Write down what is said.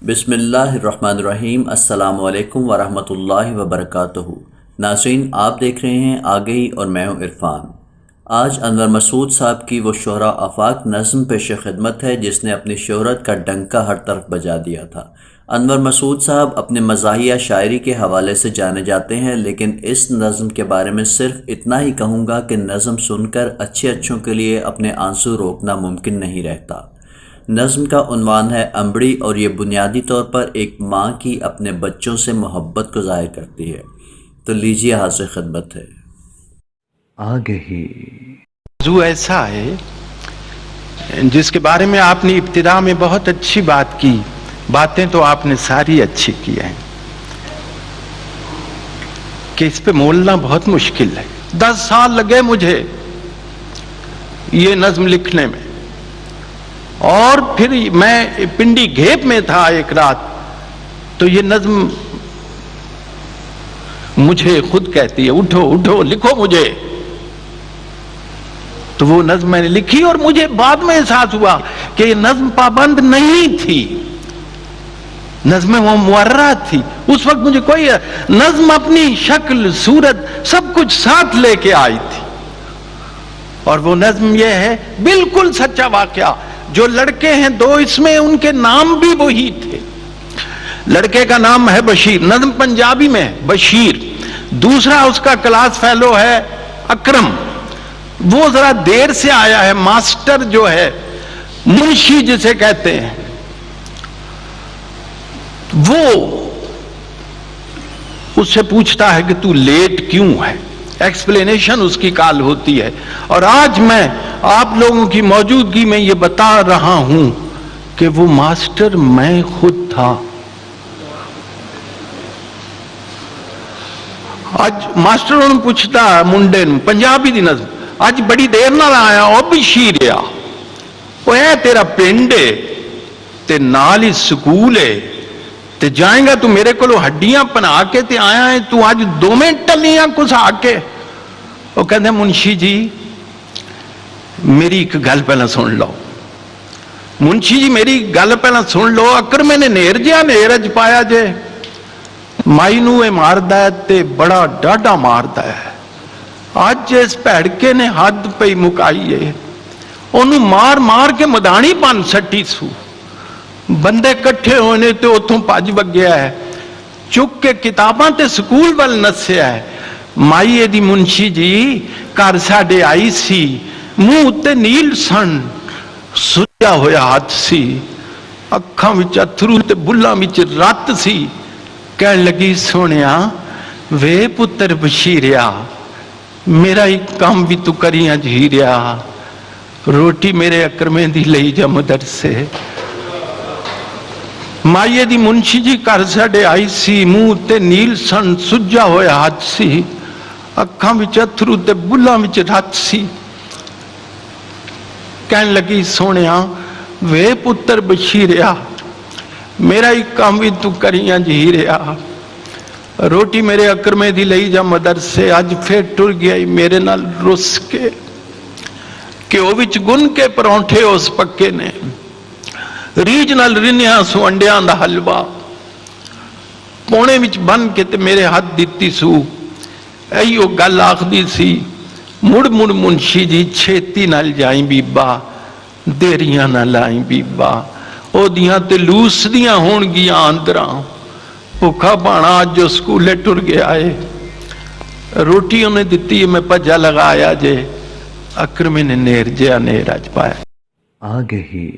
بسم اللہ الرحمن الرحیم۔ السلام علیکم ورحمۃ اللہ وبرکاتہ۔ ناظرین، آپ دیکھ رہے ہیں آگہی اور میں ہوں عرفان۔ آج انور مسعود صاحب کی وہ شہرا آفاق نظم پیش خدمت ہے جس نے اپنی شہرت کا ڈنکا ہر طرف بجا دیا تھا۔ انور مسعود صاحب اپنے مزاحیہ شاعری کے حوالے سے جانے جاتے ہیں، لیکن اس نظم کے بارے میں صرف اتنا ہی کہوں گا کہ نظم سن کر اچھوں کے لیے اپنے آنسو روکنا ممکن نہیں رہتا۔ نظم کا عنوان ہے امبڑی، اور یہ بنیادی طور پر ایک ماں کی اپنے بچوں سے محبت کو ظاہر کرتی ہے۔ تو لیجیے حاضر خدمت ہے آگہی۔ موضوع ایسا ہے جس کے بارے میں آپ نے ابتدا میں بہت اچھی بات کی، باتیں تو آپ نے ساری اچھی کی ہیں کہ اس پہ مولنا بہت مشکل ہے۔ 10 سال لگے مجھے یہ نظم لکھنے میں، اور پھر میں پنڈی گھیپ میں تھا ایک رات، تو یہ نظم مجھے خود کہتی ہے اٹھو اٹھو لکھو مجھے، تو وہ نظم میں نے لکھی، اور مجھے بعد میں احساس ہوا کہ یہ نظم پابند نہیں تھی، نظم وہ معرہ تھی۔ اس وقت مجھے کوئی نظم اپنی شکل صورت سب کچھ ساتھ لے کے آئی تھی، اور وہ نظم یہ ہے بالکل سچا واقعہ۔ جو لڑکے ہیں 2 اس میں، ان کے نام بھی وہی تھے۔ لڑکے کا نام ہے بشیر، نظم پنجابی میں ہے بشیر، دوسرا اس کا کلاس فیلو ہے اکرم، وہ ذرا دیر سے آیا ہے، ماسٹر جو ہے منشی جسے کہتے ہیں، وہ اس سے پوچھتا ہے کہ تو لیٹ کیوں ہے، ایکسپلینیشن اس کی کال ہوتی ہے۔ اور آج میں آپ لوگوں کی موجودگی میں یہ بتا رہا ہوں کہ وہ ماسٹر میں خود تھا۔ آج ماسٹروں نے پوچھتا منڈے نے پنجابی دی نظم، آج بڑی دیر نال آیا او بشیریا، او اے تیرا پنڈ ہے تے نال ہی سکول ہے تے جائیں گا تو میرے کو ہڈیاں پنا کے تے آیا ہے، تو آج 2 منٹ ٹلیاں کچھ آ کے۔ وہ کہتے ہیں منشی جی میری ایک گل پہلا سن لو، منشی جی میری گل پہلا سن لو، اکر میں نے نیر جیا نیرج پایا جے، مائی نو اے ماردا ہے تے بڑا ڈاڈا ماردا ہے، آج اس پیڑکے نے حد پہ مکائی ہے، انہوں مار مار کے مدانی پن سٹی سو، بندے کٹھے ہونے تے اتھوں پاج بگیا ہے، چک کے کتاباں تے سکول وال نسیا ہے، مائی دی منشی جی کر ساڈے آئی سی، منہ تے نیل سن سجا ہویا ہاتھ سی، اکھاں وچ اتھرو تے بلاں وچ رات سی، کہن لگی سونیا وے پتر بشیریا میرا ہی کام بھی تو کریاں جھیریا، روٹی میرے اکرمیں دی لئی جا مدرسے۔ مائیے دی منشی جی کر ساڈے آئی سی، منہ تے نیل سن سجا ہویا ہاتھ سی، اکھاں وچ اتھرو تے بلاں وچ رات سی، کہن لگی سونیا وے پتر بشیریا میرا ہی کام بھی تو کریاں جھیریا، روٹی میرے اکرمیں دی لئی جا مدرسے، آج پھر ٹر گیا میرے نال رس کے، کہ او وچ گن کے پرونٹھے اس پکے نے، ریج نال رنیاں سو انڈیاں دا حلوہ، پونے وچ بن کے تے میرے ہاتھ دیتی سو، ایو گل آخدی سی، مڑ مڑ منشی جی چھیتی نال جائیں بیبا، دیریاں نہ لائیں بیبا، او دیاں تے لوس دیاں ہون گیاں آندراں، بھوکا پانا آج جو سکولے ٹر گیا ہے، روٹی انہیں دیتی ہے میں پجا لگایا جے، اکرمیں نے نیر جیا نیر آج پایا۔ آگہی۔